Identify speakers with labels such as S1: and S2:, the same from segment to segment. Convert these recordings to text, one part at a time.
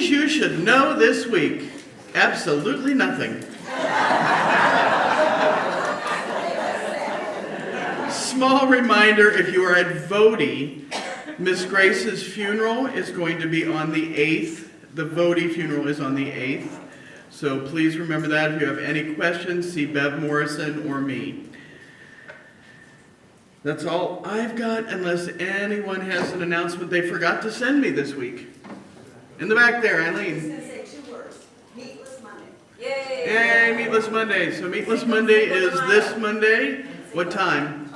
S1: Things you should know this week. Absolutely nothing. Small reminder, if you are at Vody, Miss Grace's funeral is going to be on the 8th. The Vody funeral is on the 8th. So please remember that. If you have any questions, see Bev Morrison or me. That's all I've got, unless anyone has an announcement they forgot to send me this week. In the back there, Eileen.
S2: I was going to say 2 words. Meatless Monday. Yay!
S1: Yay, Meatless Monday. So Meatless Monday is this Monday. What time?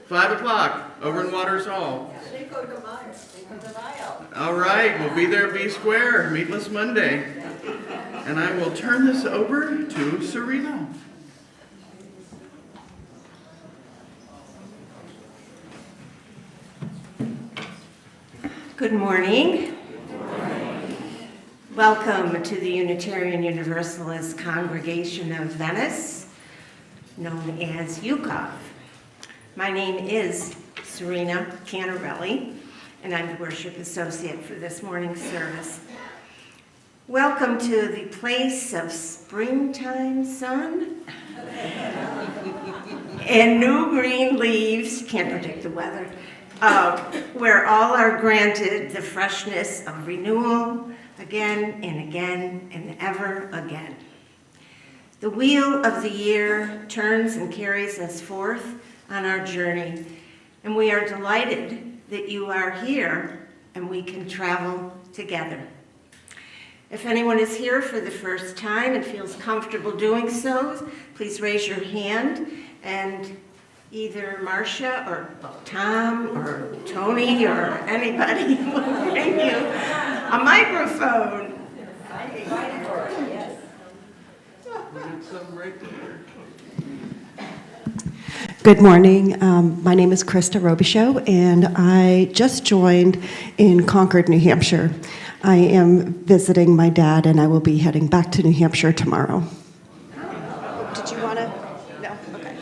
S1: 5 o'clock over in Waters Hall.
S2: Cinco de Mayo.
S1: All right, we'll be there, be square, Meatless Monday. And I will turn this over to Serena.
S3: Good morning. Welcome to the Unitarian Universalist Congregation of Venice, known as UCOV. My name is Serena Canarelli, and I'm the worship associate for this morning's service. Welcome to the place of springtime sun and new green leaves, can't predict the weather, where all are granted the freshness of renewal again and again and ever again. The wheel of the year turns and carries us forth on our journey, and we are delighted that you are here and we can travel together. If anyone is here for the first time and feels comfortable doing so, please raise your hand, and either Marcia or Tom or Tony or anybody will bring you a microphone.
S4: Good morning. My name is Krista Robichaud, and I just joined in Concord, New Hampshire. I am visiting my dad, and I will be heading back to New Hampshire tomorrow. Did you want to? No? Okay.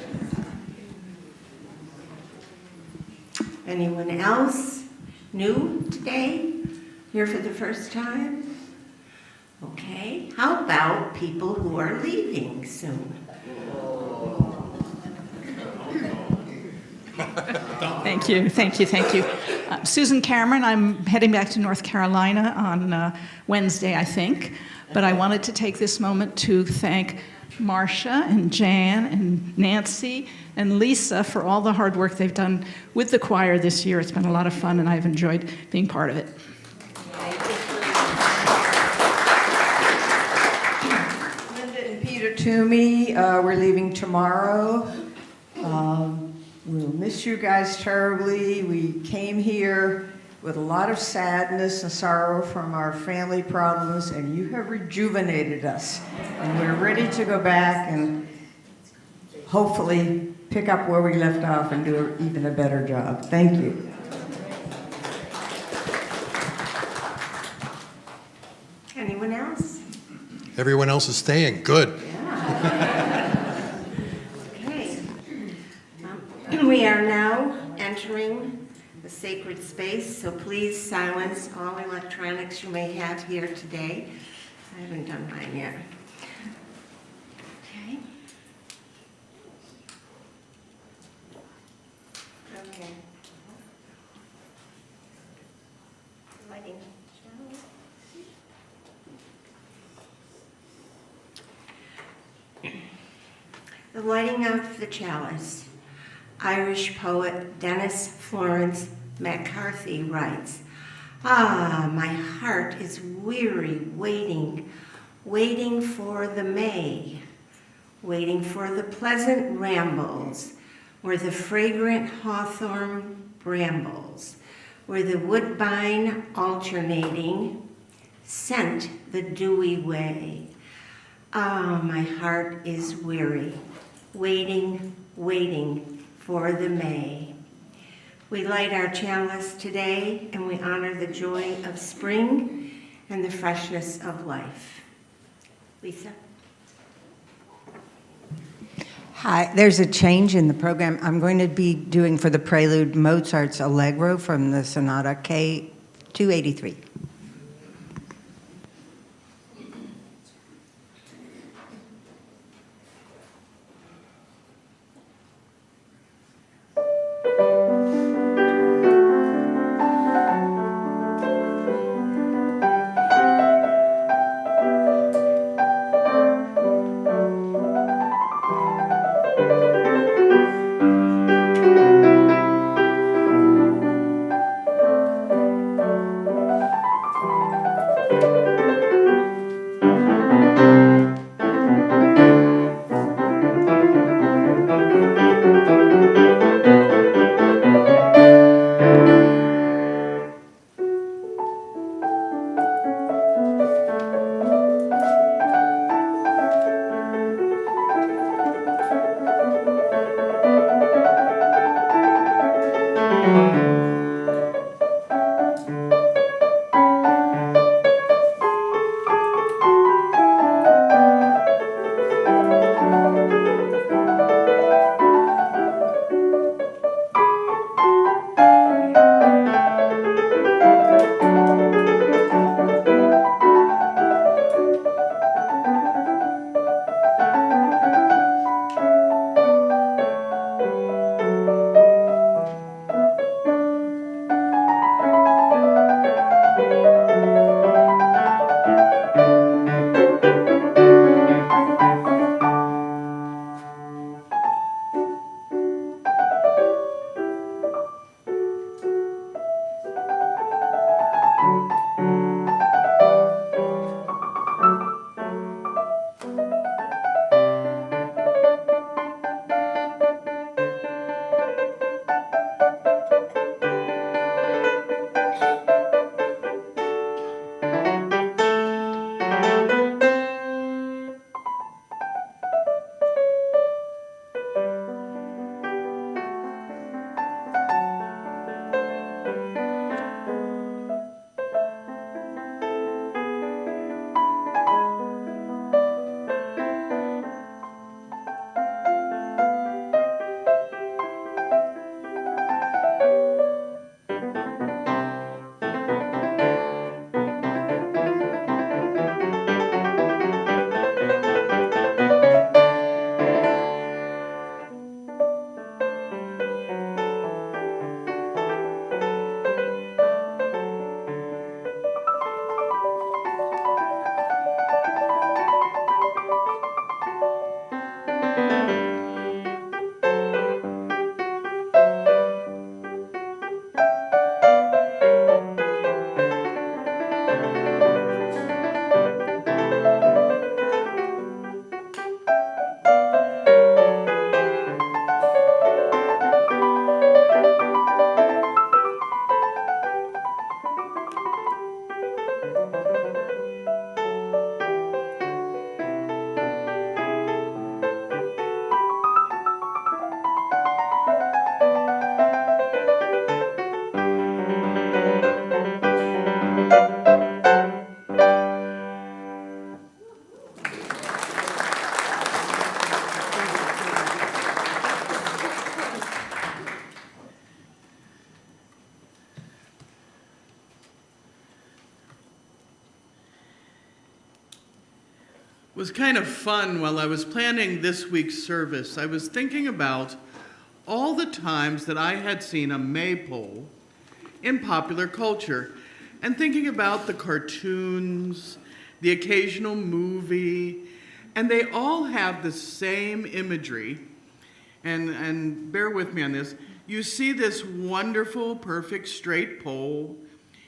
S3: Anyone else new today? Here for the first time? Okay. How about people who are leaving soon?
S5: Thank you. Susan Cameron, I'm heading back to North Carolina on Wednesday, I think. But I wanted to take this moment to thank Marcia and Jan and Nancy and Lisa for all the hard work they've done with the choir this year. It's been a lot of fun, and I've enjoyed being part of it.
S2: Linda and Peter Toomey, we're leaving tomorrow. We'll miss you guys terribly. We came here with a lot of sadness and sorrow from our family problems, and you have rejuvenated us. And we're ready to go back and hopefully pick up where we left off and do even a better job. Thank you.
S3: Anyone else?
S6: Everyone else is staying. Good.
S3: We are now entering the sacred space, so please silence all electronics you may have here today. I haven't done mine yet. Okay. Lighting. The lighting of the chalice. Irish poet Dennis Florence McCarthy writes, my heart is weary waiting for the May, waiting for the pleasant rambles, where the fragrant hawthorn brambles, where the woodbine alternating scent the dewy way. My heart is weary, waiting for the May. We light our chalice today, and we honor the joy of spring and the freshness of life. Lisa?
S7: Hi, there's a change in the program. I'm going to be doing for the prelude Mozart's Allegro from the Sonata K283.
S1: was kind of fun while I was planning this week's service. I was thinking about all the times that I had seen a maypole in popular culture and thinking about the cartoons, the occasional movie, and they all have the same imagery. And bear with me on this. You see this wonderful, perfect straight pole.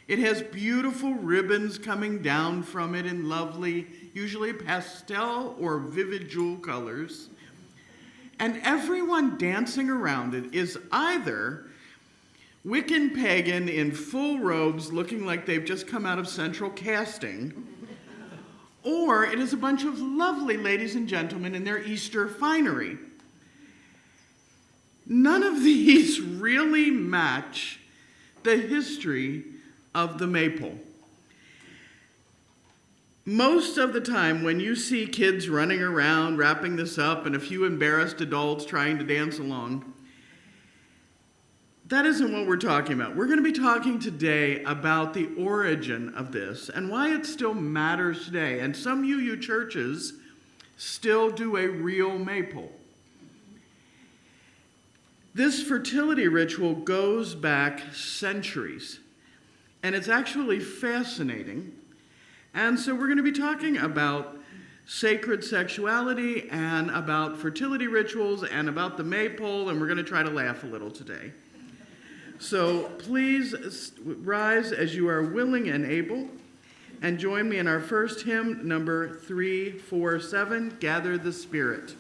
S1: It has beautiful ribbons coming down from it in lovely, usually pastel or vivid jewel colors. And everyone dancing around it is either Wiccan pagan in full robes looking like they've just come out of central casting, or it is a bunch of lovely ladies and gentlemen in their Easter finery. None of these really match the history of the maypole. Most of the time when you see kids running around wrapping this up and a few embarrassed adults trying to dance along, that isn't what we're talking about. We're going to be talking today about the origin of this and why it still matters today. And some UU churches still do a real maypole. This fertility ritual goes back centuries, and it's actually fascinating. And so we're going to be talking about sacred sexuality and about fertility rituals and about the maypole, and we're going to try to laugh a little today. So please rise as you are willing and able, and join me in our first hymn, number 347, Gather the Spirit.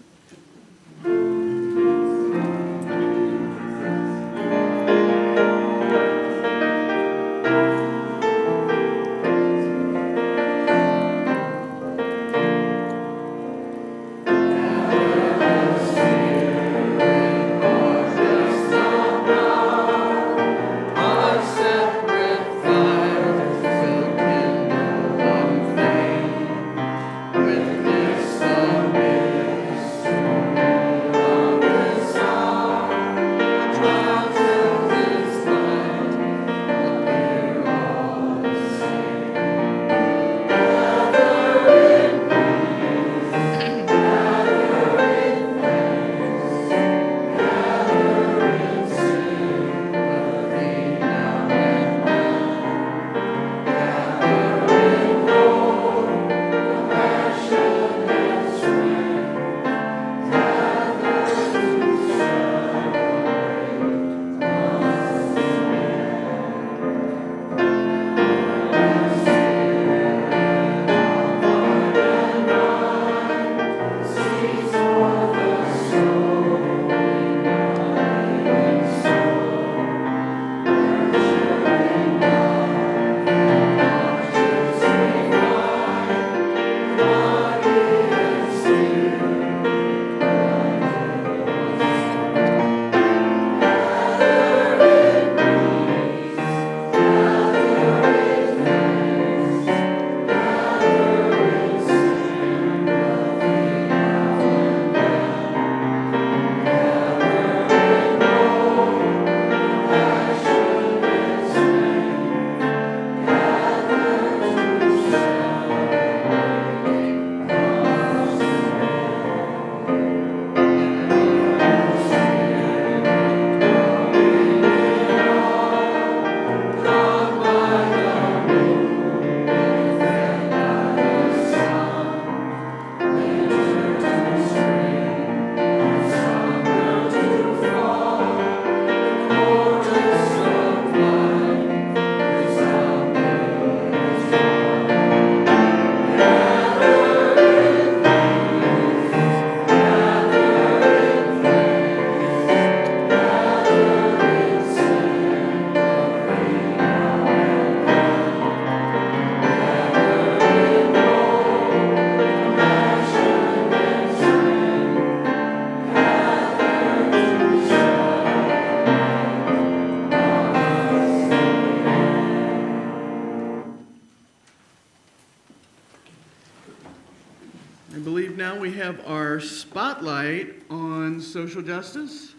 S1: Have our spotlight on social justice.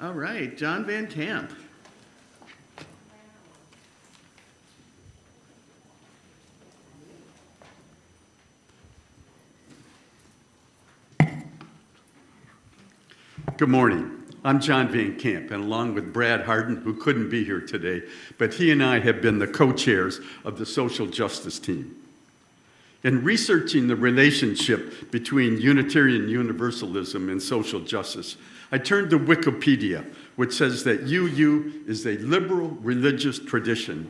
S1: All right, John Van Camp.
S8: Good morning. I'm John Van Camp, and along with Brad Harden, who couldn't be here today, but he and I have been the co-chairs of the social justice team. In researching the relationship between Unitarian Universalism and social justice, I turned to Wikipedia, which says that UU is a liberal religious tradition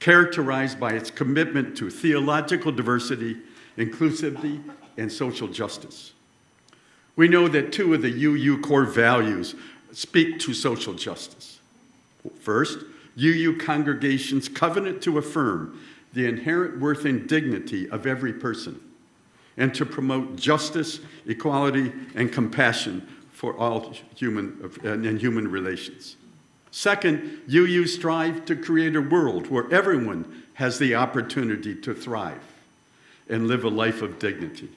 S8: characterized by its commitment to theological diversity, inclusivity, and social justice. We know that two of the UU core values speak to social justice. First, UU congregations covenant to affirm the inherent worth and dignity of every person and to promote justice, equality, and compassion for all human relations. Second, UU strive to create a world where everyone has the opportunity to thrive and live a life of dignity.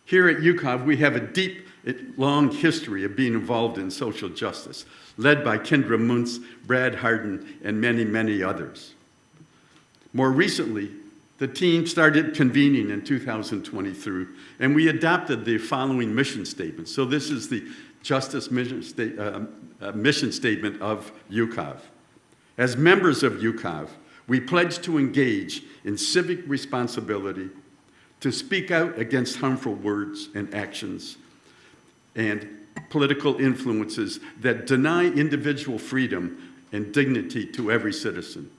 S8: Here at UCOV, we have a deep, long history of being involved in social justice, led by Kendra Muntz, Brad Harden, and many, many others. More recently, the team started convening in 2023, and we adopted the following mission statement. So this is the justice mission statement of UCOV. As members of UCOV, we pledge to engage in civic responsibility, to speak out against harmful words and actions and political influences that deny individual freedom and dignity to every citizen.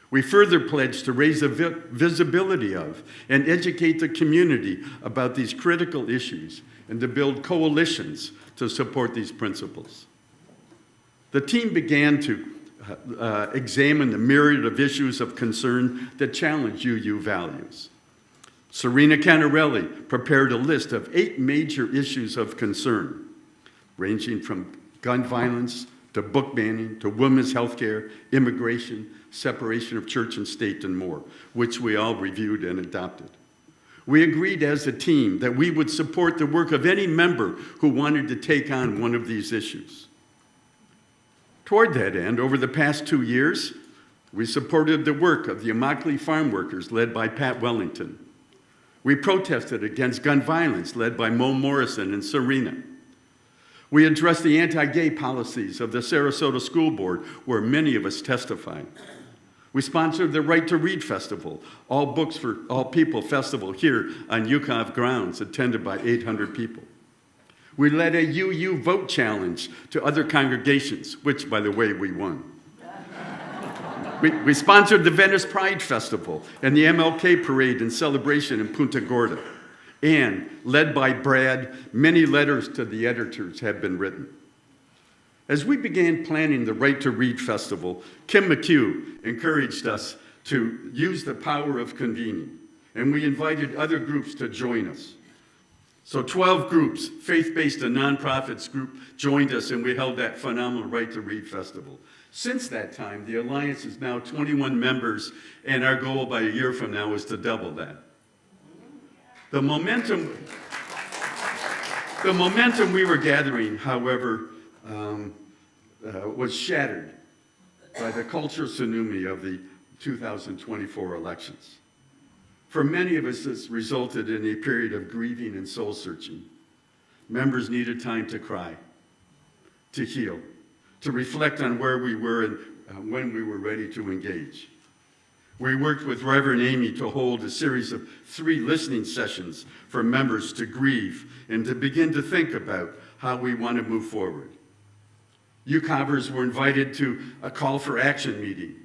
S8: We further pledge to raise the visibility of and educate the community about these critical issues and to build coalitions to support these principles. The team began to examine the myriad of issues of concern that challenge UU values. Serena Canarelli prepared a list of 8 major issues of concern, ranging from gun violence to book banning to women's health care, immigration, separation of church and state, and more, which we all reviewed and adopted. We agreed as a team that we would support the work of any member who wanted to take on one of these issues. Toward that end, over the past 2 years, we supported the work of the Immokalee farm workers led by Pat Wellington. We protested against gun violence led by Mo Morrison and Serena. We addressed the anti-gay policies of the Sarasota School Board, where many of us testified. We sponsored the Right to Read Festival, All Books for All People festival here on UCOV grounds, attended by 800 people. We led a UU vote challenge to other congregations, which, by the way, we won. We sponsored the Venice Pride Festival and the MLK Parade and celebration in Punta Gorda. And, led by Brad, many letters to the editors have been written. As we began planning the Right to Read Festival, Kim McHugh encouraged us to use the power of convening, and we invited other groups to join us. So 12 groups, faith-based and nonprofits group, joined us, and we held that phenomenal Right to Read Festival. Since that time, the Alliance is now 21 members, and our goal by a year from now is to double that. The momentum we were gathering, however, was shattered by the cultural tsunami of the 2024 elections. For many of us, this resulted in a period of grieving and soul-searching. Members needed time to cry, to heal, to reflect on where we were and when we were ready to engage. We worked with Reverend Amy to hold a series of 3 listening sessions for members to grieve and to begin to think about how we want to move forward. UCOVers were invited to a call for action meeting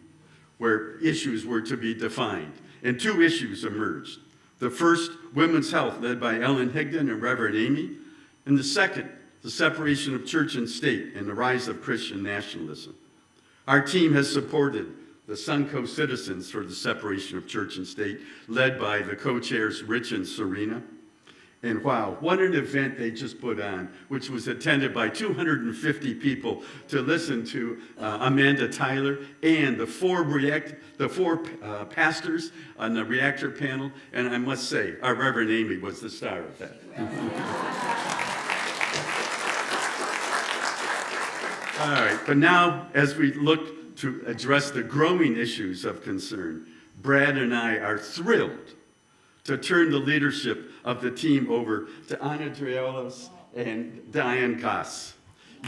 S8: where issues were to be defined, and 2 issues emerged. The first, women's health, led by Ellen Higdon and Reverend Amy, and the second, the separation of church and state and the rise of Christian nationalism. Our team has supported the Suncoast Citizens for the Separation of Church and State, led by the co-chairs Rich and Serena. And wow, what an event they just put on, which was attended by 250 people to listen to Amanda Tyler and the four pastors on the reactor panel. And I must say, our Reverend Amy was the star of that. All right, but now as we look to address the growing issues of concern, Brad and I are thrilled to turn the leadership of the team over to Ana Driolos and Diane Koss.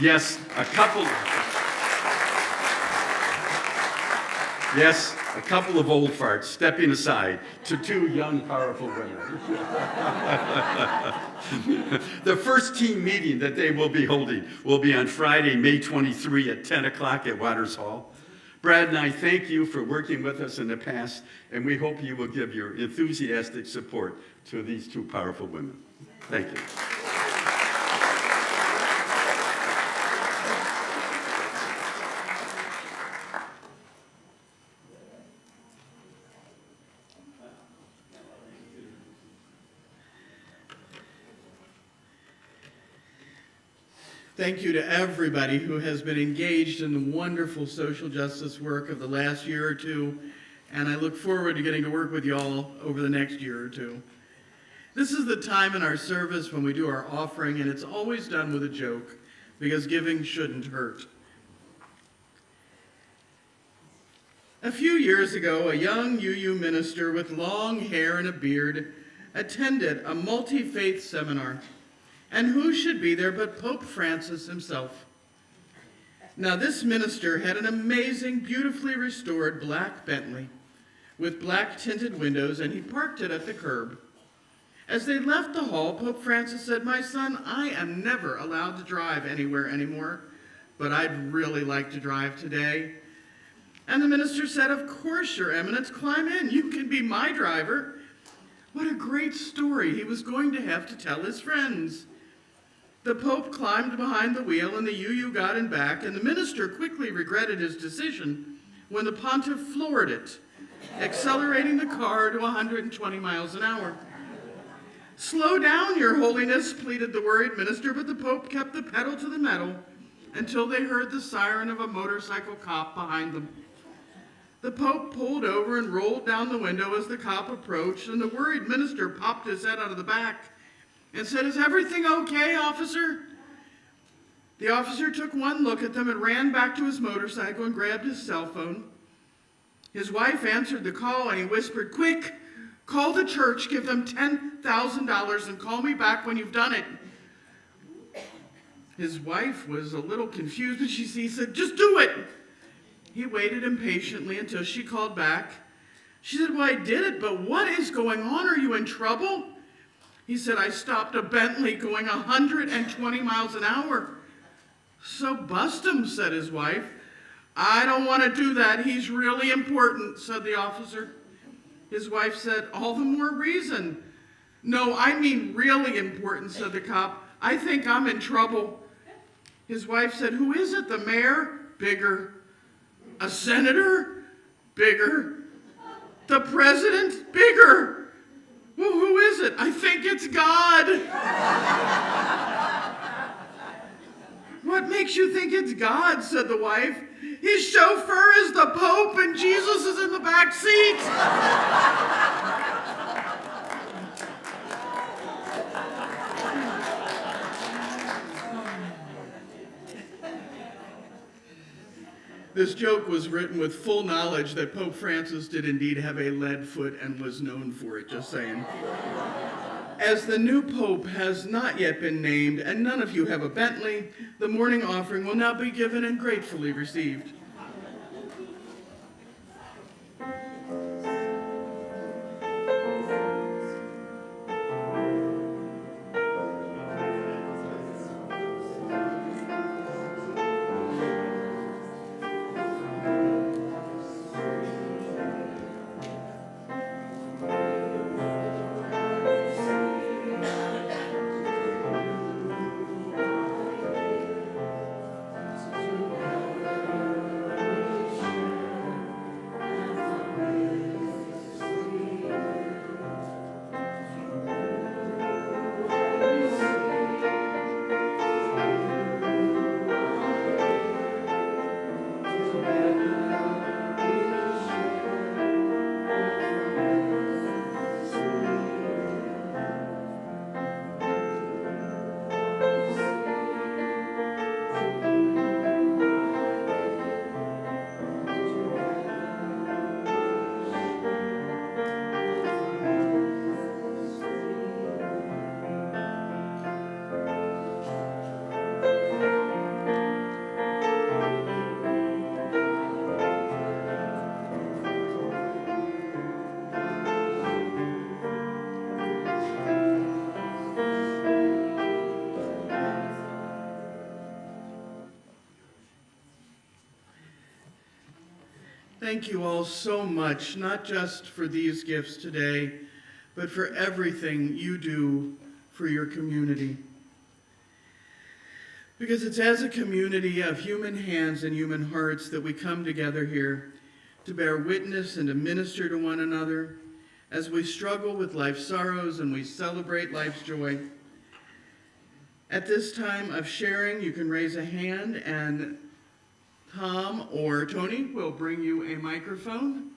S8: Yes, a couple of old farts stepping aside to two young, powerful women. The first team meeting that they will be holding will be on Friday, May 23 at 10 o'clock at Waters Hall. Brad and I thank you for working with us in the past, and we hope you will give your enthusiastic support to these two powerful women. Thank you.
S1: Thank you to everybody who has been engaged in the wonderful social justice work of the last year or two, and I look forward to getting to work with you all over the next year or two. This is the time in our service when we do our offering, and it's always done with a joke, because giving shouldn't hurt. A few years ago, a young UU minister with long hair and a beard attended a multi-faith seminar. And who should be there but Pope Francis himself? Now, this minister had an amazing, beautifully restored black Bentley with black tinted windows, and he parked it at the curb. As they left the hall, Pope Francis said, "My son, I am never allowed to drive anywhere anymore, but I'd really like to drive today." And the minister said, "Of course, Your Eminence, climb in. You can be my driver." What a great story he was going to have to tell his friends. The Pope climbed behind the wheel, and the UU got in back, and the minister quickly regretted his decision when the pontiff floored it, accelerating the car to 120 miles an hour. "Slow down, Your Holiness," pleaded the worried minister, but the Pope kept the pedal to the metal until they heard the siren of a motorcycle cop behind them. The Pope pulled over and rolled down the window as the cop approached, and the worried minister popped his head out of the back and said, "Is everything okay, officer?" The officer took one look at them and ran back to his motorcycle and grabbed his cell phone. His wife answered the call, and he whispered, "Quick, call the church, give them $10,000, and call me back when you've done it." His wife was a little confused, but he said, "Just do it." He waited impatiently until she called back. She said, "Well, I did it, but what is going on? Are you in trouble?" He said, "I stopped a Bentley going 120 miles an hour." "So bust him," said his wife. "I don't want to do that. He's really important," said the officer. His wife said, "All the more reason." "No, I mean really important," said the cop. "I think I'm in trouble." His wife said, "Who is it? The mayor?" "Bigger." "A senator?" "Bigger." "The president?" "Bigger." "Well, who is it?" "I think it's God." "What makes you think it's God?" said the wife. "His chauffeur is the Pope, and Jesus is in the back seat." This joke was written with full knowledge that Pope Francis did indeed have a lead foot and was known for it, just saying. As the new Pope has not yet been named, and none of you have a Bentley, the morning offering will now be given and gratefully received. Thank you all so much, not just for these gifts today, but for everything you do for your community. Because it's as a community of human hands and human hearts that we come together here to bear witness and to minister to one another as we struggle with life's sorrows and we celebrate life's joy. At this time of sharing, you can raise a hand and Tom or Tony will bring you a microphone.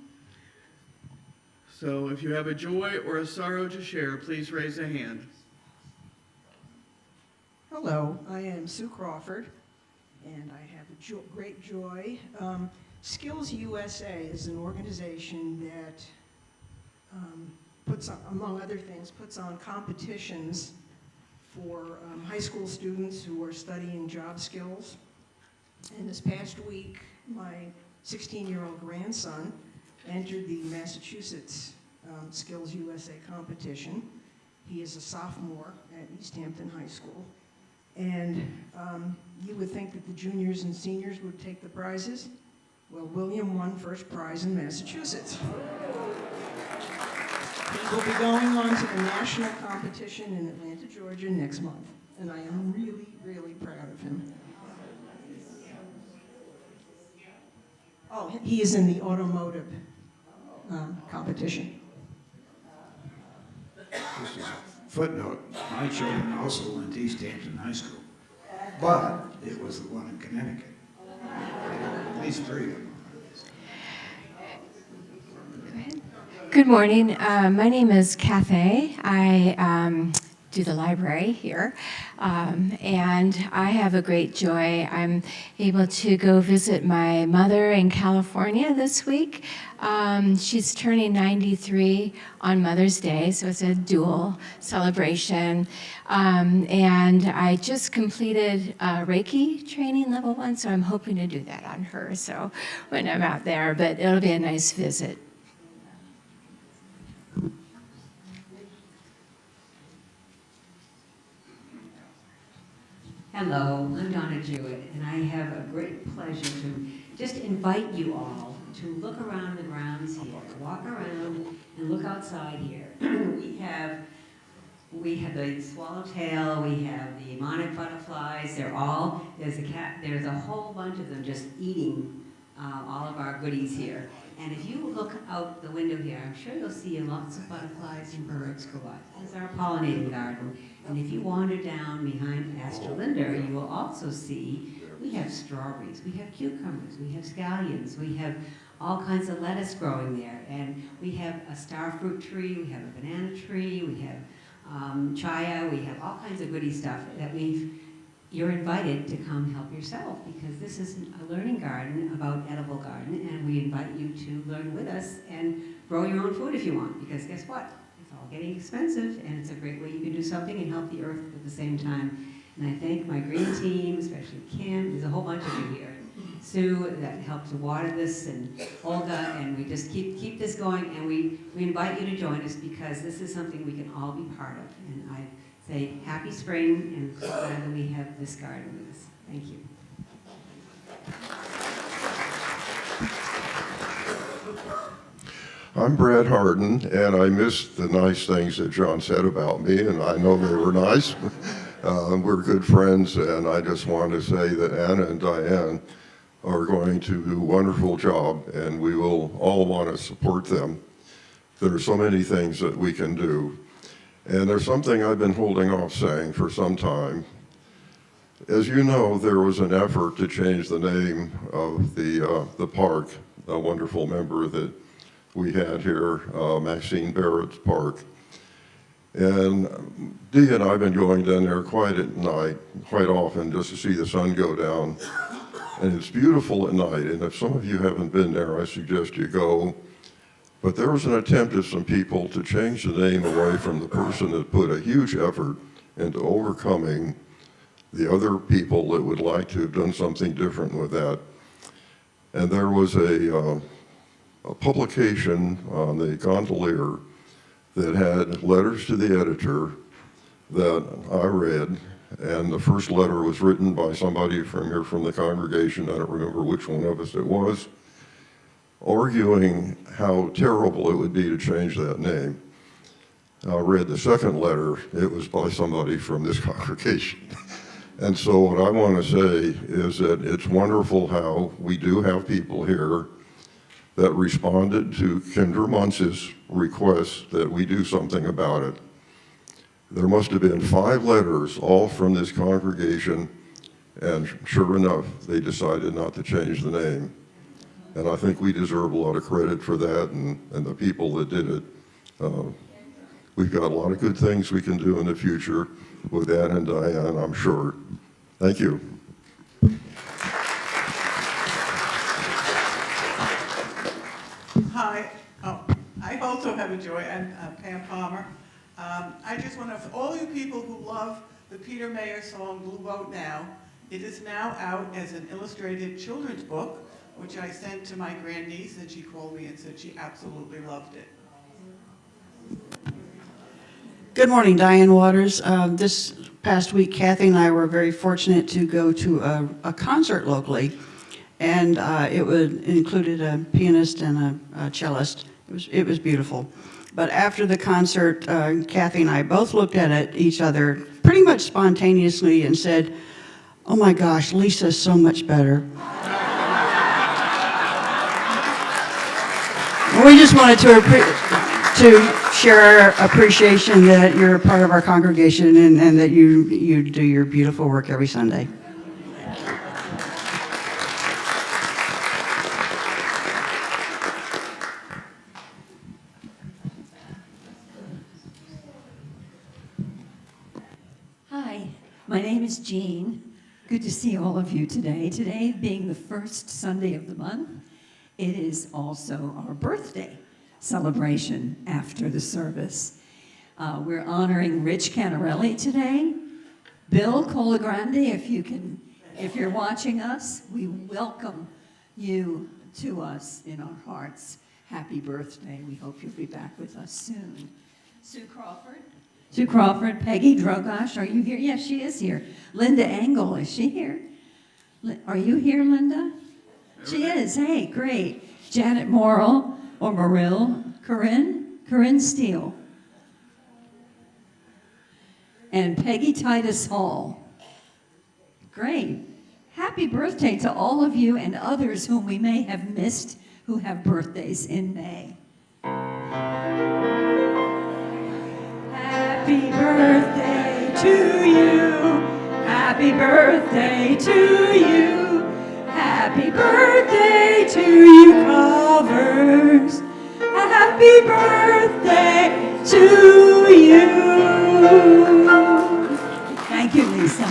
S1: So if you have a joy or a sorrow to share, please raise a hand.
S9: Hello, I am Sue Crawford, and I have great joy. Skills USA is an organization that puts on, among other things, puts on competitions for high school students who are studying job skills. And this past week, my 16-year-old grandson entered the Massachusetts Skills USA competition. He is a sophomore at East Hampton High School. And you would think that the juniors and seniors would take the prizes. Well, William won first prize in Massachusetts. He will be going on to the national competition in Atlanta, Georgia next month. And I am really, really proud of him. Oh, he is in the automotive competition.
S10: Just as a footnote, my children also went to East Hampton High School, but it was the one in Connecticut. At least 3 of them.
S11: Good morning. My name is Cathay. I do the library here, and I have a great joy. I'm able to go visit my mother in California this week. She's turning 93 on Mother's Day, so it's a dual celebration. And I just completed Reiki training level 1, so I'm hoping to do that on her. So when I'm out there, but it'll be a nice visit.
S12: Hello, I'm Donna Jewett, and I have a great pleasure to just invite you all to look around the grounds here, walk around and look outside here. we have the swallowtail, we have the monarch butterflies, there's a whole bunch of them just eating all of our goodies here. And if you look out the window here, I'm sure you'll see lots of butterflies and birds go by. It's our pollinating garden. And if you wander down behind Astrolinder, you will also see we have strawberries, we have cucumbers, we have scallions, we have all kinds of lettuce growing there. And we have a starfruit tree, we have a banana tree, we have chaya, we have all kinds of goody stuff that you're invited to come help yourself, because this is a learning garden about edible garden, and we invite you to learn with us and grow your own food if you want, because guess what? It's all getting expensive, and it's a great way you can do something and help the earth at the same time. And I thank my green team, especially Kim, there's a whole bunch of you here. Sue, that helped to water this, and Olga, and we just keep this going, and we invite you to join us, because this is something we can all be part of. And I say happy spring, and so glad that we have this garden with us. Thank you.
S13: I'm Brad Harden, and I missed the nice things that John said about me, and I know they were nice. We're good friends, and I just want to say that Anna and Diane are going to do a wonderful job, and we will all want to support them. There are so many things that we can do. And there's something I've been holding off saying for some time. As you know, there was an effort to change the name of the park, a wonderful member that we had here, Maxine Barrett's park. And Dee and I have been going down there quite often, just to see the sun go down. And it's beautiful at night, and if some of you haven't been there, I suggest you go. But there was an attempt of some people to change the name away from the person that put a huge effort into overcoming the other people that would like to have done something different with that. And there was a publication on the Gondolier that had letters to the editor that I read, and the first letter was written by somebody from here from the congregation. I don't remember which one of us it was. arguing how terrible it would be to change that name. I read the second letter. It was by somebody from this congregation. And so what I want to say is that it's wonderful how we do have people here that responded to Kendra Muntz's request that we do something about it. There must have been 5 letters, all from this congregation, and sure enough, they decided not to change the name. And I think we deserve a lot of credit for that and the people that did it. We've got a lot of good things we can do in the future with Ann and Diane, I'm sure. Thank you.
S14: Hi. Oh, I also have a joy. I'm Pam Palmer. I just want to, for all you people who love the Peter Mayer song Blue Boat Now, it is now out as an illustrated children's book, which I sent to my grandniece, and she called me and said she absolutely loved it.
S15: Good morning, Diane Waters. This past week, Kathy and I were very fortunate to go to a concert locally, and it included a pianist and a cellist. It was beautiful. But after the concert, Kathy and I both looked at each other pretty much spontaneously and said, "Oh my gosh, Lisa's so much better." We just wanted to share our appreciation that you're a part of our congregation and that you do your beautiful work every Sunday.
S16: Hi, my name is Jean. Good to see all of you today. Today being the first Sunday of the month, it is also our birthday celebration after the service. We're honoring Rich Canarelli today. Bill Colagrande, if you're watching us, we welcome you to us in our hearts. Happy birthday. We hope you'll be back with us soon. Sue Crawford, Peggy Drogosh, are you here? Yes, she is here. Linda Engel, is she here? Are you here, Linda? She is. Hey, great. Janet Morrill, or Marill, Corinne Steele. And Peggy Titus Hall. Great. Happy birthday to all of you and others whom we may have missed who have birthdays in May. Happy birthday to you. Happy birthday to you. Happy birthday to you, Covers. Happy birthday to you. Thank you, Lisa.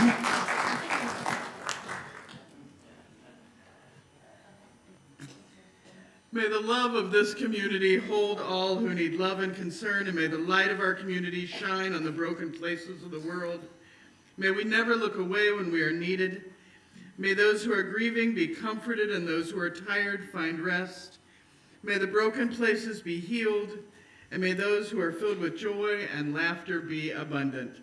S1: May the love of this community hold all who need love and concern, and may the light of our community shine on the broken places of the world. May we never look away when we are needed. May those who are grieving be comforted, and those who are tired find rest. May the broken places be healed, and may those who are filled with joy and laughter be abundant.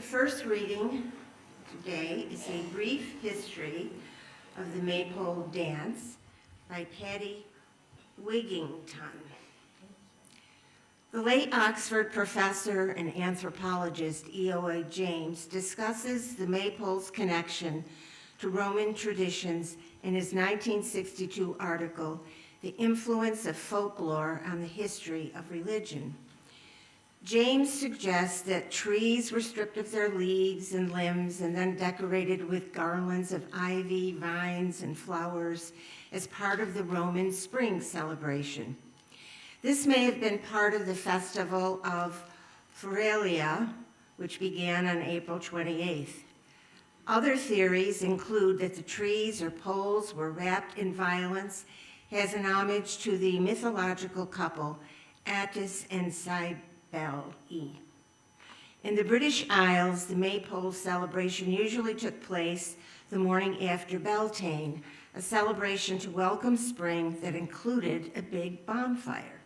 S3: first reading today is a brief history of the Maypole dance by Petrie Shaw. The late Oxford professor and anthropologist E.O.A. James discusses the Maypole's connection to Roman traditions in his 1962 article, The Influence of Folklore on the History of Religion. James suggests that trees were stripped of their leaves and limbs and then decorated with garlands of ivy, vines, and flowers as part of the Roman spring celebration. This may have been part of the festival of Feralia, which began on April 28th. Other theories include that the trees or poles were wrapped in violets as an homage to the mythological couple Attis and Cybele. In the British Isles, the Maypole celebration usually took place the morning after Beltane, a celebration to welcome spring that included a big bonfire.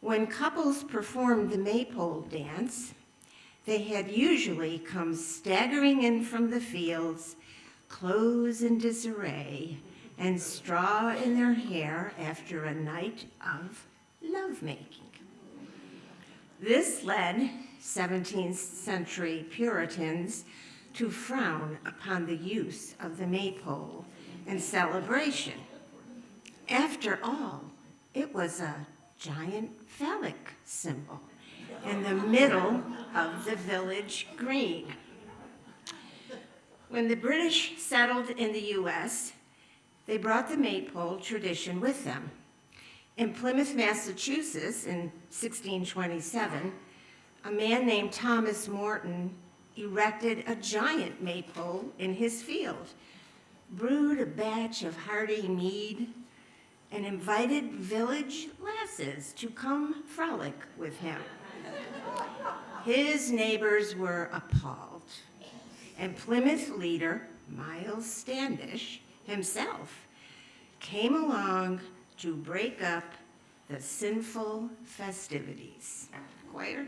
S3: When couples performed the Maypole dance, they had usually come staggering in from the fields, clothes in disarray, and straw in their hair after a night of lovemaking. This led 17th century Puritans to frown upon the use of the Maypole in celebration. After all, it was a giant phallic symbol in the middle of the village green. When the British settled in the U.S., they brought the Maypole tradition with them. In Plymouth, Massachusetts, in 1627, a man named Thomas Morton erected a giant maypole in his field, brewed a batch of hearty mead, and invited village lasses to come frolic with him. His neighbors were appalled, and Plymouth leader Miles Standish himself came along to break up the sinful festivities. Choir?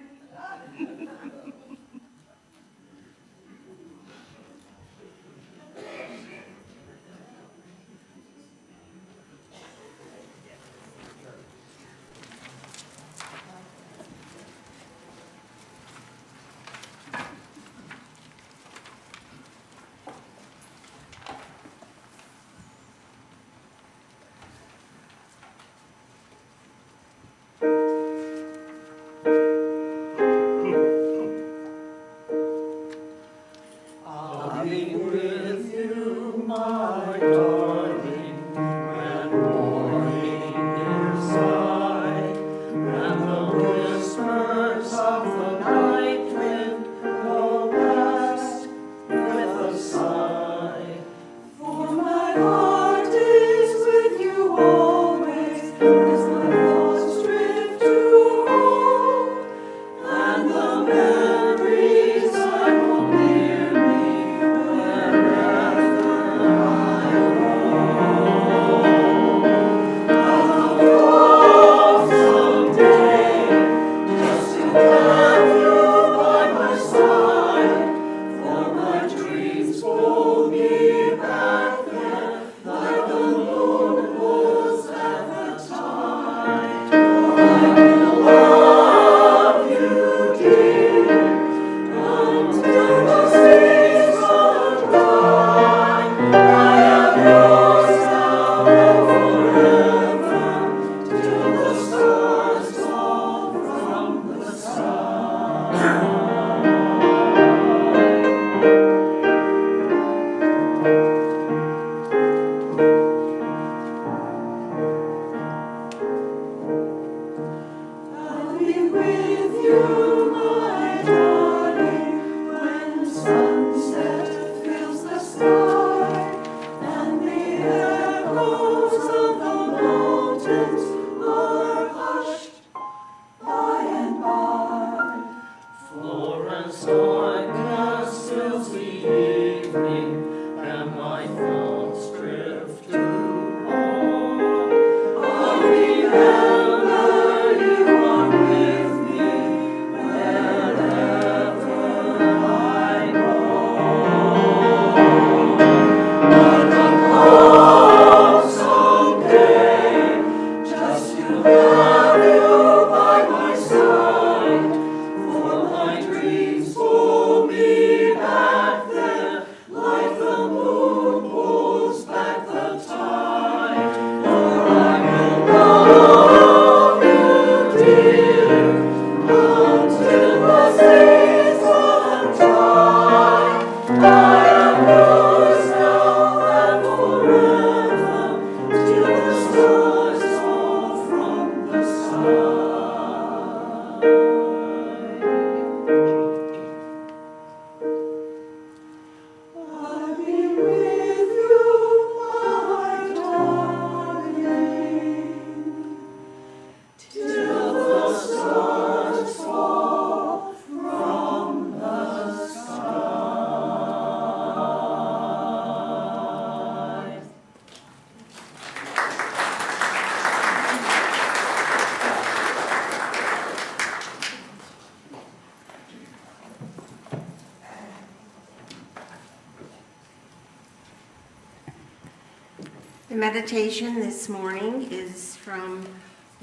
S3: meditation this morning is from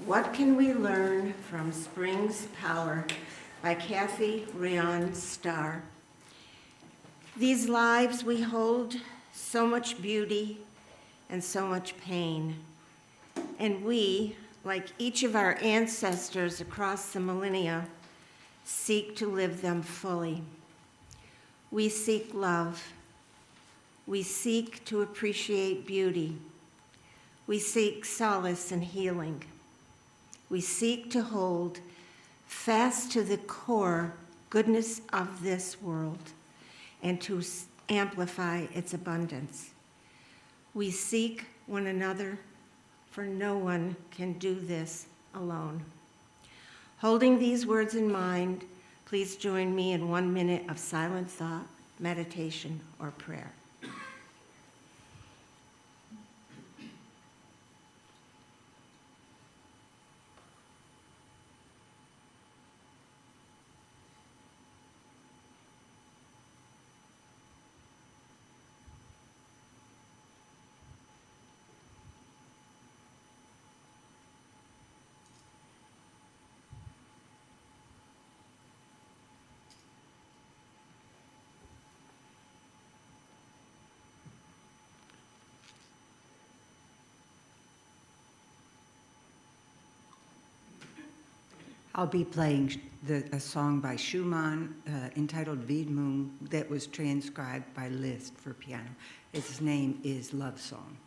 S3: What Can We Learn from Spring's Power by Kathy Rion Starr. These lives we hold so much beauty and so much pain, and we, like each of our ancestors across the millennia, seek to live them fully. We seek love. We seek to appreciate beauty. We seek solace and healing. We seek to hold fast to the core goodness of this world and to amplify its abundance. We seek one another, for no one can do this alone. Holding these words in mind, please join me in 1 minute of silent thought, meditation, or prayer.
S7: I'll be playing a song by Schumann entitled Widmung that was transcribed by Liszt for piano. Its name is Love Song.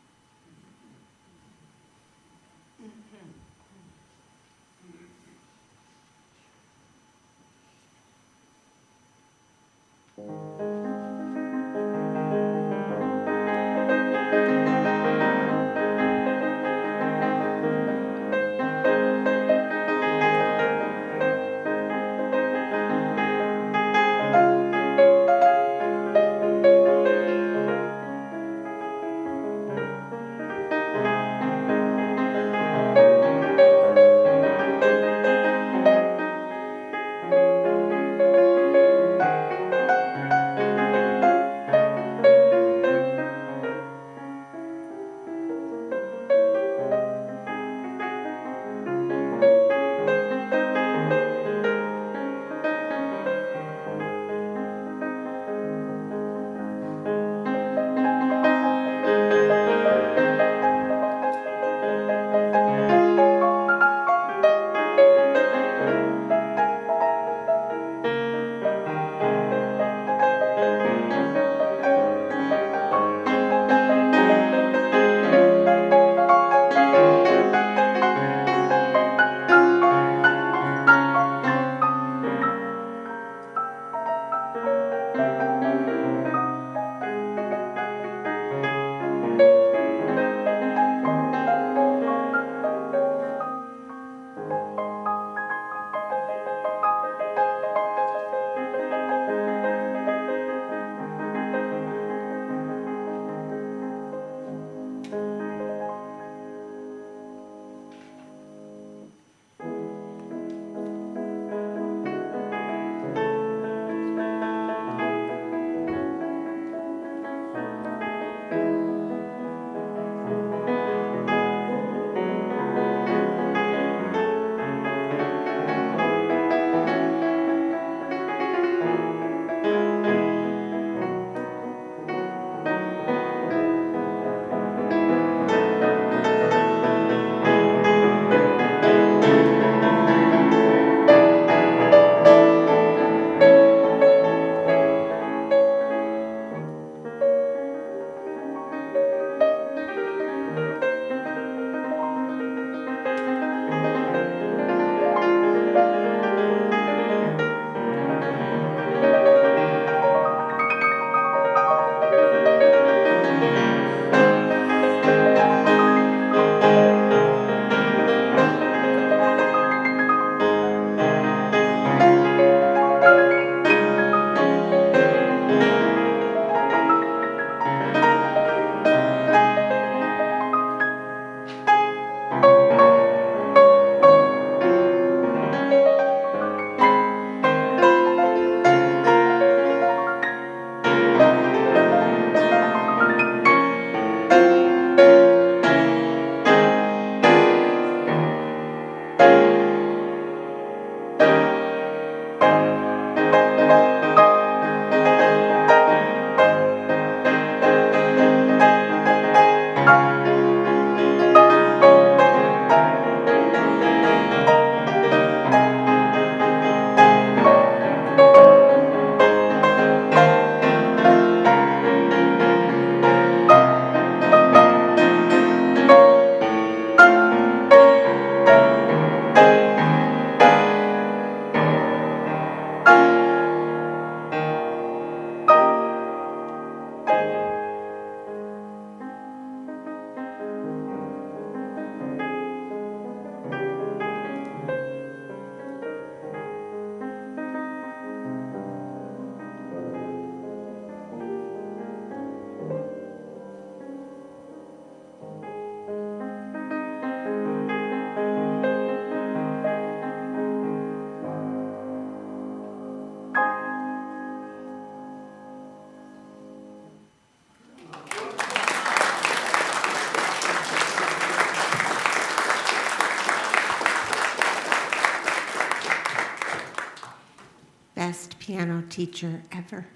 S3: best piano teacher ever.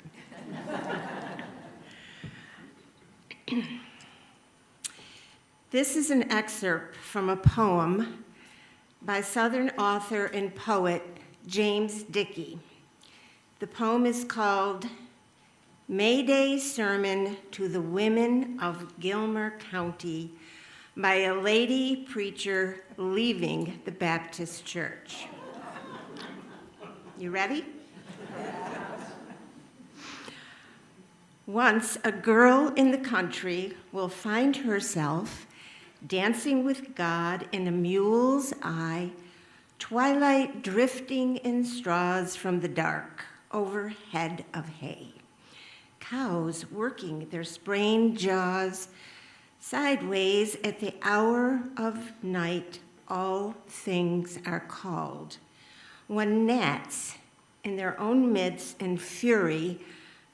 S3: This is an excerpt from a poem by Southern author and poet James Dickey. The poem is called May Day Sermon to the Women of Gilmer County by a lady preacher leaving the Baptist Church. You ready? Once a girl in the country will find herself dancing with God in a mule's eye, twilight drifting in straws from the dark over head of hay. Cows working their sprained jaws sideways at the hour of night, all things are called. When gnats in their own midst and fury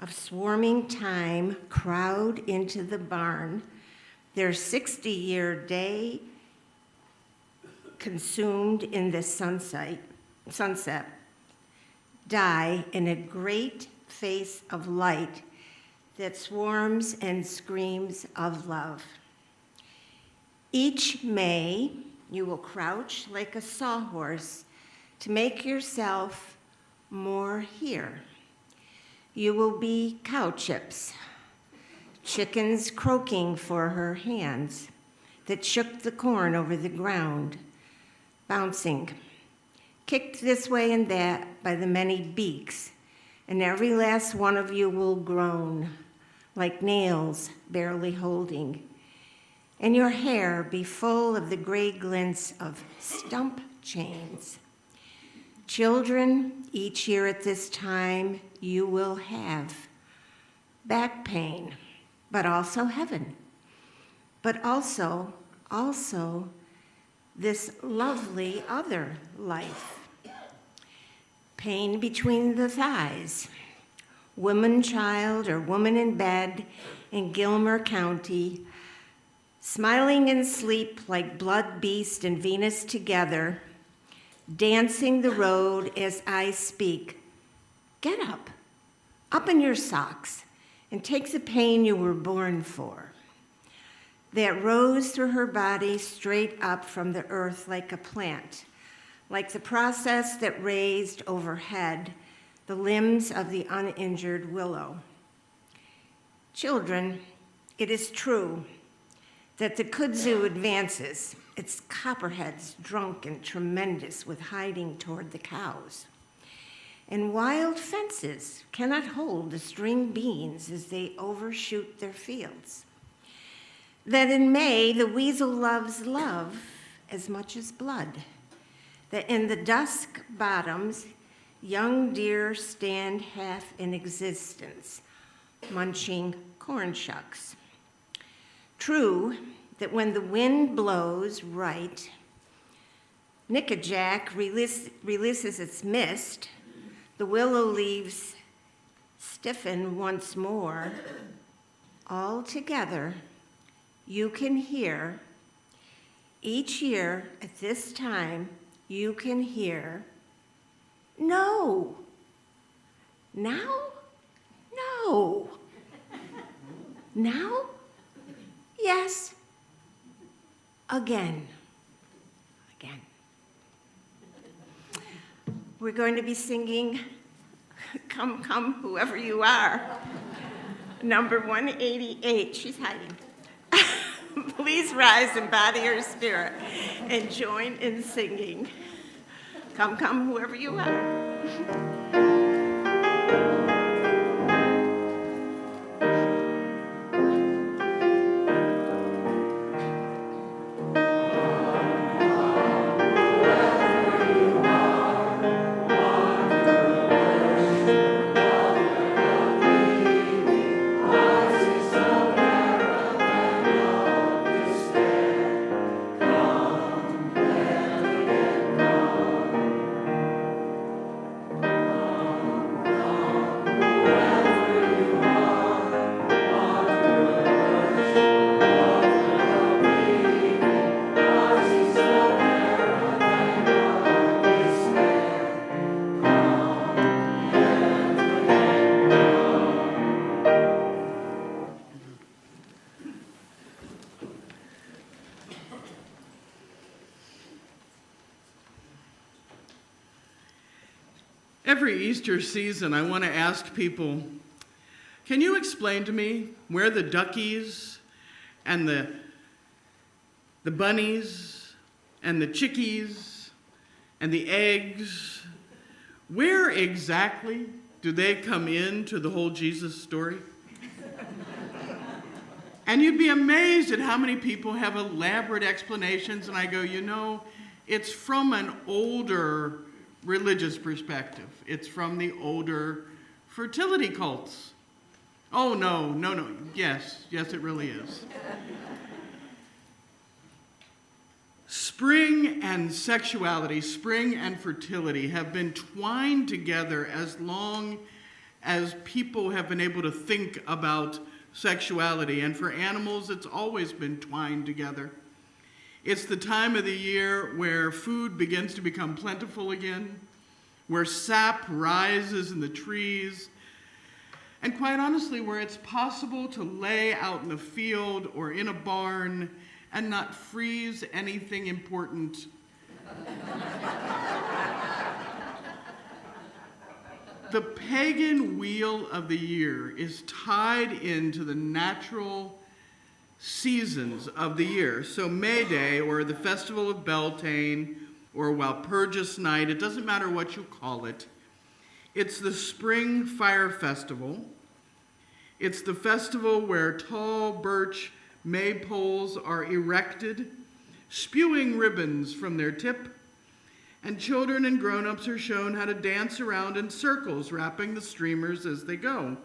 S3: of swarming time crowd into the barn, their 60-year day consumed in the sunset, die in a great face of light that swarms and screams of love. Each May, you will crouch like a sawhorse to make yourself more here. You will be cow chips, chickens croaking for her hands that shook the corn over the ground, bouncing, kicked this way and that by the many beaks, and every last one of you will groan like nails barely holding, and your hair be full of the gray glints of stump chains. Children, each year at this time, you will have back pain, but also heaven, but also this lovely other life. Pain between the thighs, woman, child, or woman in bed in Gilmer County, smiling in sleep like blood beast and Venus together, dancing the road as I speak. Get up in your socks, and take the pain you were born for, that rose through her body straight up from the earth like a plant, like the process that raised overhead the limbs of the uninjured willow. Children, it is true that the kudzu advances, its copperheads drunk and tremendous with hiding toward the cows. And wild fences cannot hold the string beans as they overshoot their fields. That in May, the weasel loves love as much as blood. That in the dusk bottoms, young deer stand half in existence, munching corn shucks. True that when the wind blows right, Nickajack releases its mist, the willow leaves stiffen once more. All together, you can hear, each year at this time, you can hear, no. Now? No. Now? Yes. Again. We're going to be singing Come, Come, Whoever You Are, number 188. She's hiding. Please rise and body your spirit and join in singing Come, Come, Whoever You Are.
S1: Every Easter season, I want to ask people, can you explain to me where the duckies and the bunnies and the chickies and the eggs, where exactly do they come into the whole Jesus story? And you'd be amazed at how many people have elaborate explanations, and I go, you know, it's from an older religious perspective. It's from the older fertility cults. Oh, no. Yes, it really is. Spring and sexuality, spring and fertility have been twined together as long as people have been able to think about sexuality. And for animals, it's always been twined together. It's the time of the year where food begins to become plentiful again, where sap rises in the trees, and quite honestly, where it's possible to lay out in the field or in a barn and not freeze anything important. The pagan wheel of the year is tied into the natural seasons of the year. So May Day, or the Festival of Beltane, or Walpurgis Night, it doesn't matter what you call it. It's the spring fire festival. It's the festival where tall birch maypoles are erected, spewing ribbons from their tip, and children and grown-ups are shown how to dance around in circles, wrapping the streamers as they go.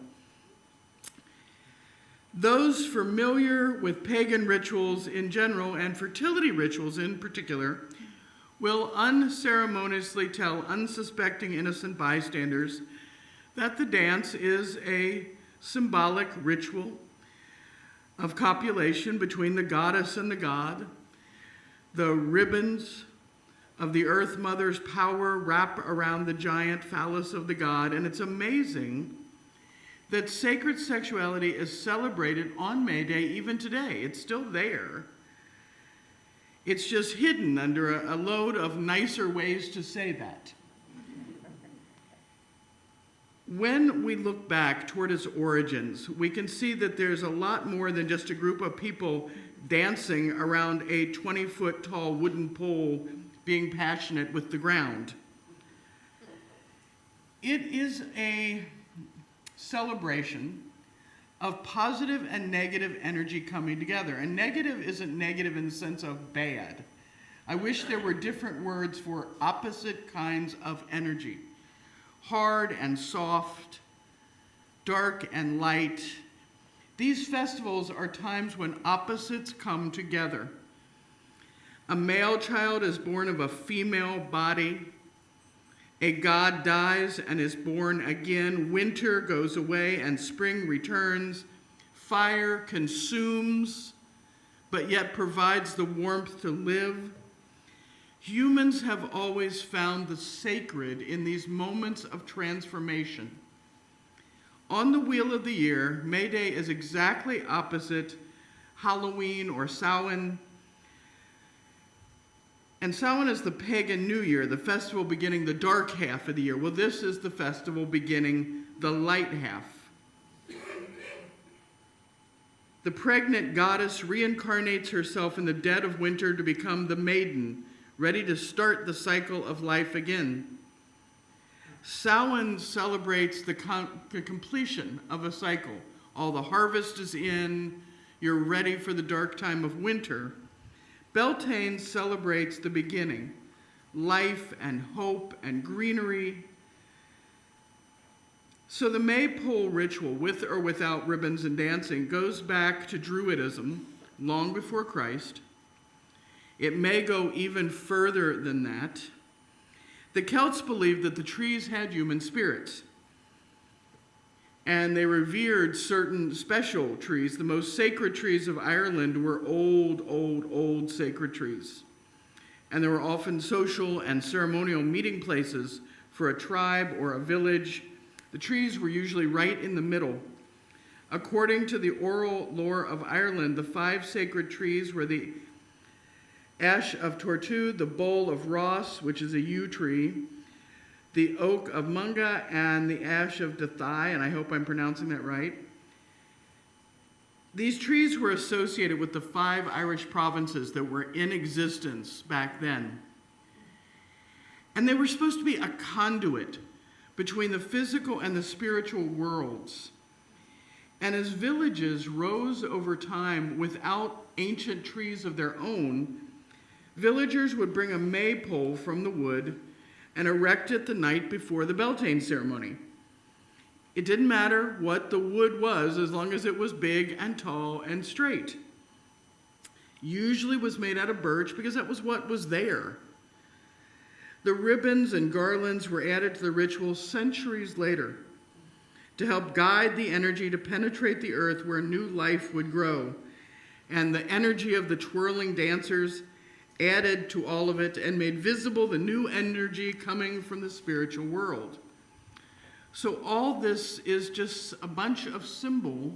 S1: Those familiar with pagan rituals in general and fertility rituals in particular will unceremoniously tell unsuspecting innocent bystanders that the dance is a symbolic ritual of copulation between the goddess and the god. The ribbons of the Earth Mother's power wrap around the giant phallus of the god, and it's amazing that sacred sexuality is celebrated on May Day even today. It's still there. It's just hidden under a load of nicer ways to say that. When we look back toward its origins, we can see that there's a lot more than just a group of people dancing around a 20-foot tall wooden pole being passionate with the ground. It is a celebration of positive and negative energy coming together. And negative isn't negative in the sense of bad. I wish there were different words for opposite kinds of energy. Hard and soft, dark and light. These festivals are times when opposites come together. A male child is born of a female body. A god dies and is born again. Winter goes away and spring returns. Fire consumes, but yet provides the warmth to live. Humans have always found the sacred in these moments of transformation. On the wheel of the year, May Day is exactly opposite Halloween or Samhain. And Samhain is the pagan New Year, the festival beginning the dark half of the year. Well, this is the festival beginning the light half. The pregnant goddess reincarnates herself in the dead of winter to become the maiden, ready to start the cycle of life again. Samhain celebrates the completion of a cycle. All the harvest is in, you're ready for the dark time of winter. Beltane celebrates the beginning, life and hope and greenery. So the Maypole ritual, with or without ribbons and dancing, goes back to Druidism long before Christ. It may go even further than that. The Celts believed that the trees had human spirits, and they revered certain special trees. The most sacred trees of Ireland were old sacred trees. And there were often social and ceremonial meeting places for a tribe or a village. The trees were usually right in the middle. According to the oral lore of Ireland, the 5 sacred trees were the Ash of Tortu, the Bole of Ross, which is a yew tree, the oak of Munga, and the ash of Dathai, and I hope I'm pronouncing that right. These trees were associated with the 5 Irish provinces that were in existence back then. And they were supposed to be a conduit between the physical and the spiritual worlds. And as villages rose over time without ancient trees of their own, villagers would bring a maypole from the wood and erect it the night before the Beltane ceremony. It didn't matter what the wood was as long as it was big and tall and straight. Usually was made out of birch because that was what was there. The ribbons and garlands were added to the ritual centuries later to help guide the energy to penetrate the earth where new life would grow. And the energy of the twirling dancers added to all of it and made visible the new energy coming from the spiritual world. So all this is just a bunch of symbol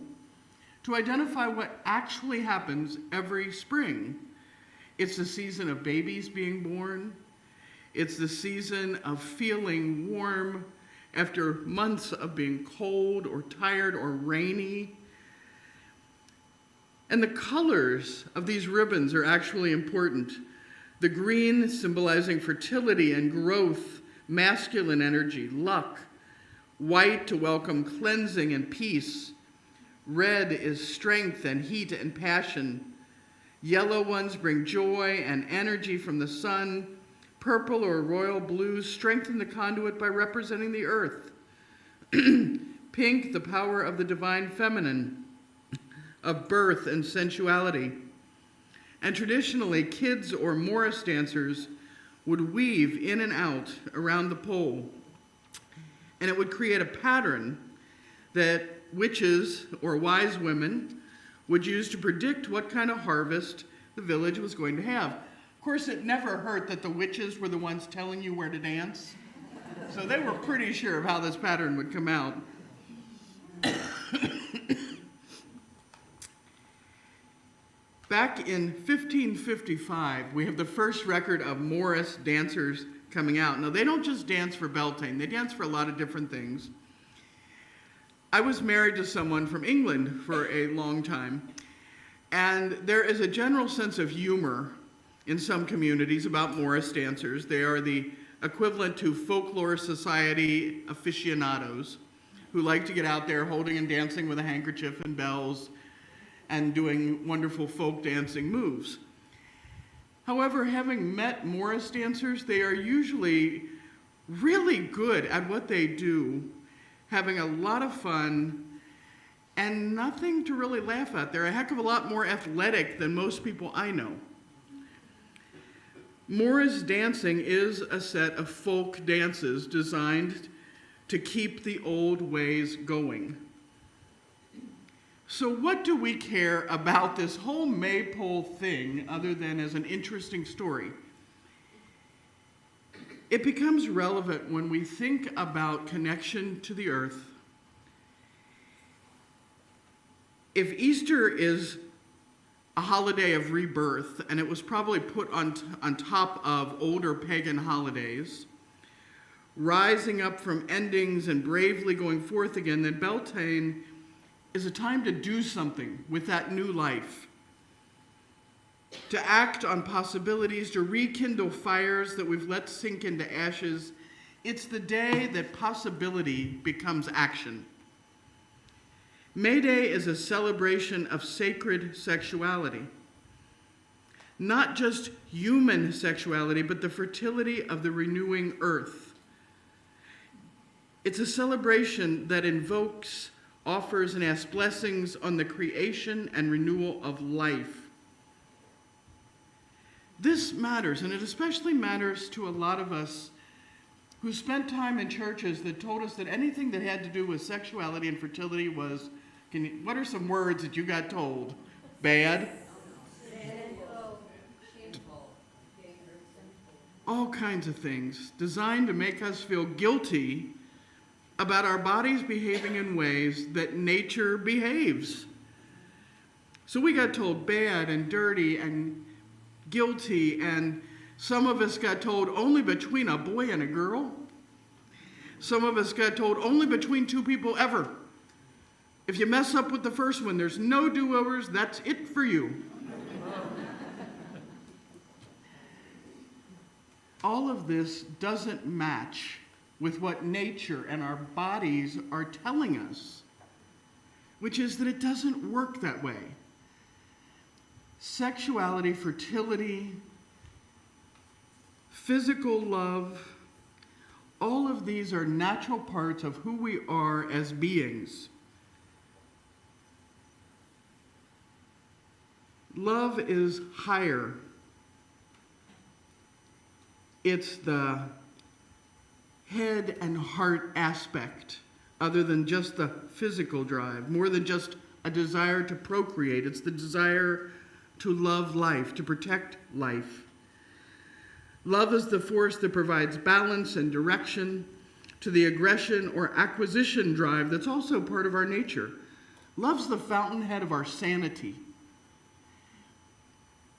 S1: to identify what actually happens every spring. It's the season of babies being born. It's the season of feeling warm after months of being cold or tired or rainy. And the colors of these ribbons are actually important. The green symbolizing fertility and growth, masculine energy, luck. White to welcome cleansing and peace. Red is strength and heat and passion. Yellow ones bring joy and energy from the sun. Purple or royal blues strengthen the conduit by representing the earth. Pink, the power of the divine feminine, of birth and sensuality. And traditionally, kids or Morris dancers would weave in and out around the pole. And it would create a pattern that witches or wise women would use to predict what kind of harvest the village was going to have. Of course, it never hurt that the witches were the ones telling you where to dance. So they were pretty sure of how this pattern would come out. Back in 1555, we have the first record of Morris dancers coming out. Now, they don't just dance for Beltane. They dance for a lot of different things. I was married to someone from England for a long time, and there is a general sense of humor in some communities about Morris dancers. They are the equivalent to folklore society aficionados who like to get out there holding and dancing with a handkerchief and bells and doing wonderful folk dancing moves. However, having met Morris dancers, they are usually really good at what they do, having a lot of fun, and nothing to really laugh at. They're a heck of a lot more athletic than most people I know. Morris dancing is a set of folk dances designed to keep the old ways going. So what do we care about this whole Maypole thing other than as an interesting story? It becomes relevant when we think about connection to the earth. If Easter is a holiday of rebirth, and it was probably put on top of older pagan holidays, rising up from endings and bravely going forth again, then Beltane is a time to do something with that new life, to act on possibilities, to rekindle fires that we've let sink into ashes. It's the day that possibility becomes action. May Day is a celebration of sacred sexuality. Not just human sexuality, but the fertility of the renewing earth. It's a celebration that invokes, offers, and asks blessings on the creation and renewal of life. This matters, and it especially matters to a lot of us who spent time in churches that told us that anything that had to do with sexuality and fertility was, what are some words that you got told? Bad? All kinds of things designed to make us feel guilty about our bodies behaving in ways that nature behaves. So we got told bad and dirty and guilty, and some of us got told only between a boy and a girl. Some of us got told only between two people ever. If you mess up with the first one, there's no do-overs, that's it for you. All of this doesn't match with what nature and our bodies are telling us, which is that it doesn't work that way. Sexuality, fertility, physical love, all of these are natural parts of who we are as beings. Love is higher. It's the head and heart aspect, other than just the physical drive, more than just a desire to procreate. It's the desire to love life, to protect life. Love is the force that provides balance and direction to the aggression or acquisition drive that's also part of our nature. Love's the fountainhead of our sanity.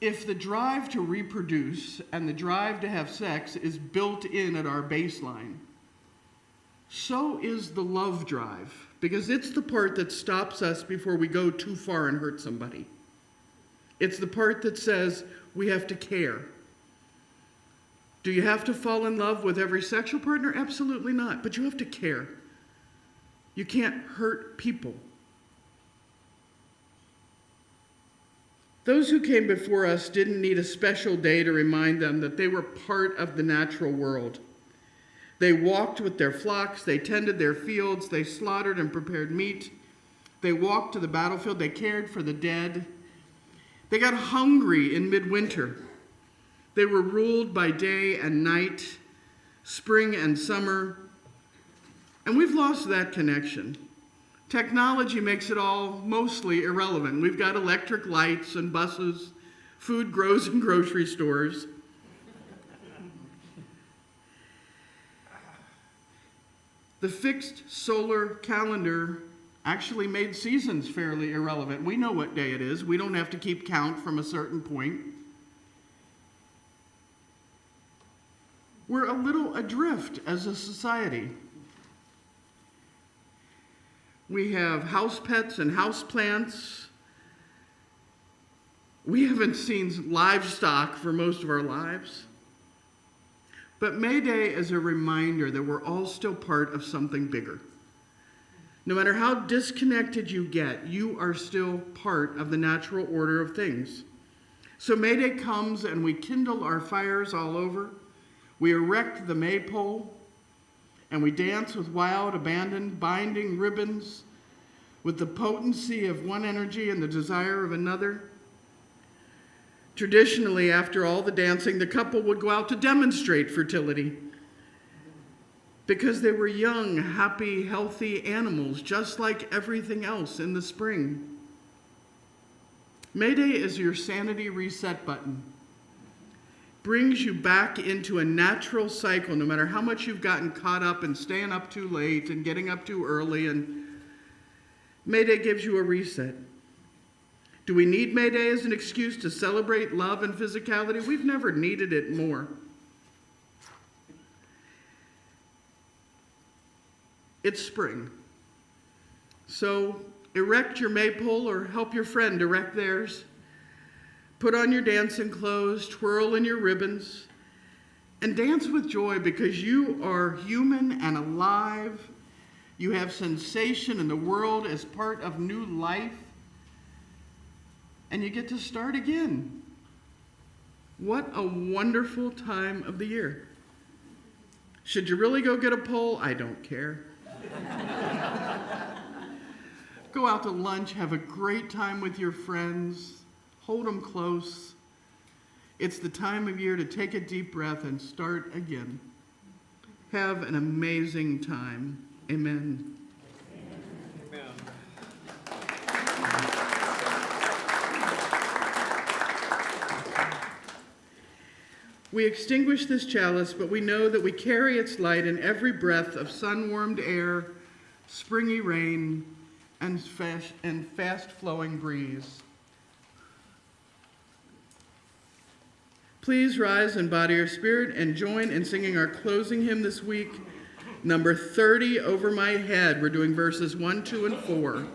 S1: If the drive to reproduce and the drive to have sex is built in at our baseline, so is the love drive, because it's the part that stops us before we go too far and hurt somebody. It's the part that says we have to care. Do you have to fall in love with every sexual partner? Absolutely not, but you have to care. You can't hurt people. Those who came before us didn't need a special day to remind them that they were part of the natural world. They walked with their flocks, they tended their fields, they slaughtered and prepared meat. They walked to the battlefield, they cared for the dead. They got hungry in midwinter. They were ruled by day and night, spring and summer. And we've lost that connection. Technology makes it all mostly irrelevant. We've got electric lights and buses. Food grows in grocery stores. The fixed solar calendar actually made seasons fairly irrelevant. We know what day it is. We don't have to keep count from a certain point. We're a little adrift as a society. We have house pets and house plants. We haven't seen livestock for most of our lives. But May Day is a reminder that we're all still part of something bigger. No matter how disconnected you get, you are still part of the natural order of things. So May Day comes and we kindle our fires all over. We erect the Maypole, and we dance with wild, abandoned, binding ribbons with the potency of one energy and the desire of another. Traditionally, after all the dancing, the couple would go out to demonstrate fertility because they were young, happy, healthy animals, just like everything else in the spring. May Day is your sanity reset button. Brings you back into a natural cycle, no matter how much you've gotten caught up in staying up too late and getting up too early, and May Day gives you a reset. Do we need May Day as an excuse to celebrate love and physicality? We've never needed it more. It's spring. So erect your Maypole or help your friend erect theirs. Put on your dancing clothes, twirl in your ribbons, and dance with joy because you are human and alive. You have sensation in the world as part of new life, and you get to start again. What a wonderful time of the year. Should you really go get a pole? I don't care. Go out to lunch, have a great time with your friends. Hold them close. It's the time of year to take a deep breath and start again. Have an amazing time. Amen.
S6: Amen.
S1: We extinguish this chalice, but we know that we carry its light in every breath of sun-warmed air, springy rain, and fast-flowing breeze. Please rise in body or spirit and join in singing our closing hymn this week, Number 30, Over My Head. We're doing verses 1, 2, and 4.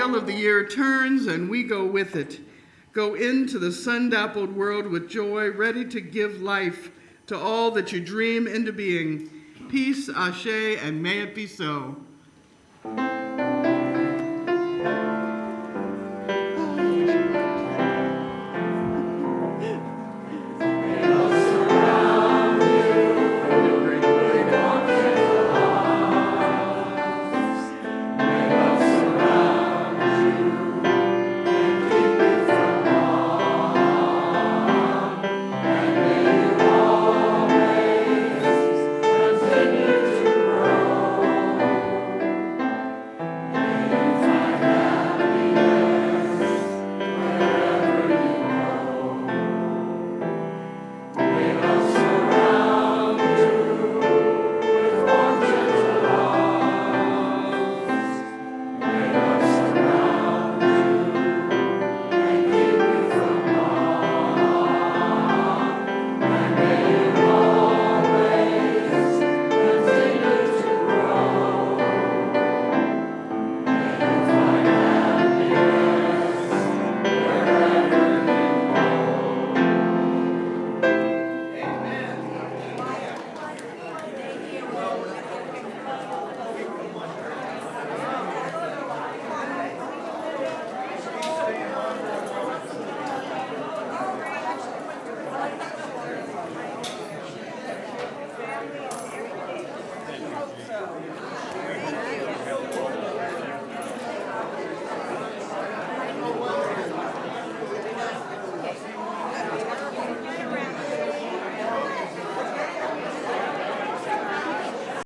S1: Of the year turns and we go with it. Go into the sun-dappled world with joy, ready to give life to all that you dream into being. Peace, ashe, and may it be so.